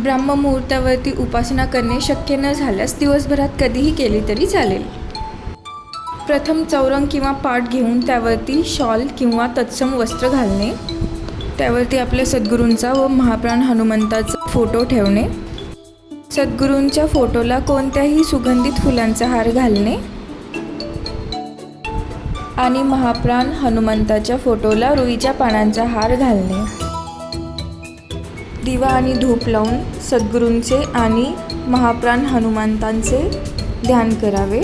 ब्रह्ममुहूर्तावरती उपासना करणे शक्य न झाल्यास दिवसभरात कधीही केली तरी चालेल. प्रथम चौरंग किंवा पाट घेऊन त्यावरती शॉल किंवा तत्सम वस्त्र घालणे. त्यावरती आपल्या सद्गुरूंचा व महाप्राण हनुमंताचा फोटो ठेवणे. सद्गुरूंच्या फोटोला कोणत्याही सुगंधित फुलांचा हार घालणे आणि महाप्राण हनुमंताच्या फोटोला रुईच्या पानांचा हार घालणे. दिवा आणि धूप लावून सद्गुरूंचे आणि महाप्राण हनुमंतांचे ध्यान करावे.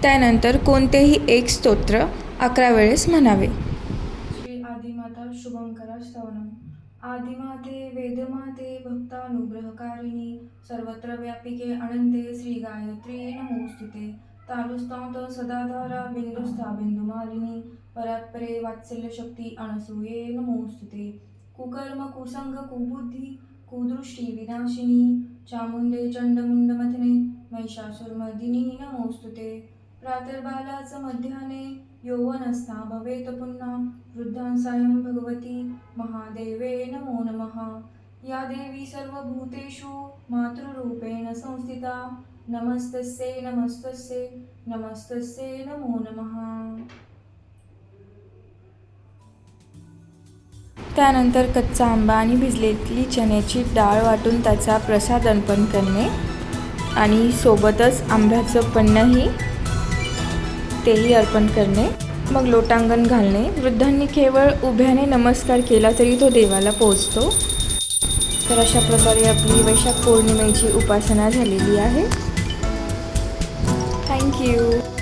त्यानंतर कोणतेही एक स्तोत्र 11 वेळेस म्हणावे. श्री आदिमाता शुभंकरा स्तवनम. आदिमाते वेदमाते भक्तानुग्रहकारिणी सर्वत्र व्यापिके अनंते श्री गायत्री नमोस्तुते. तालुस्तांत सदाधारा बिंदुस्था बिंदुमालिनी परात्परे वात्सल्य शक्ती अनसूये नमोस्तुते. कुकर्म कुसंग कुबुद्धी कुदृष्टी विनाशिनी चामुंडे चंडमुंडमथने महिषासुरमर्दिनी नमोस्तुते. प्रातर्बालाच मध्याने यौवनस्था भवेत पुन्हा वृद्धां सायं भगवती महादेवे नमो नमः. या देवी सर्वभूतेषु मातृरूपेण संस्थिता नमस्तस्यै नमस्तस्यै नमस्तस्यै नमो नमः. त्यानंतर कच्चा आंबा आणि भिजलेली चण्याची डाळ वाटून त्याचा प्रसाद अर्पण करणे आणि सोबतच आंब्याचं पन्नंही तेही अर्पण करणे. मग लोटांगण घालणे. वृद्धांनी केवळ उभ्याने नमस्कार केला तरी तो देवाला पोहोचतो. तर अशा प्रकारे आपली वैशाख पौर्णिमेची उपासना झालेली आहे. थँक्यू.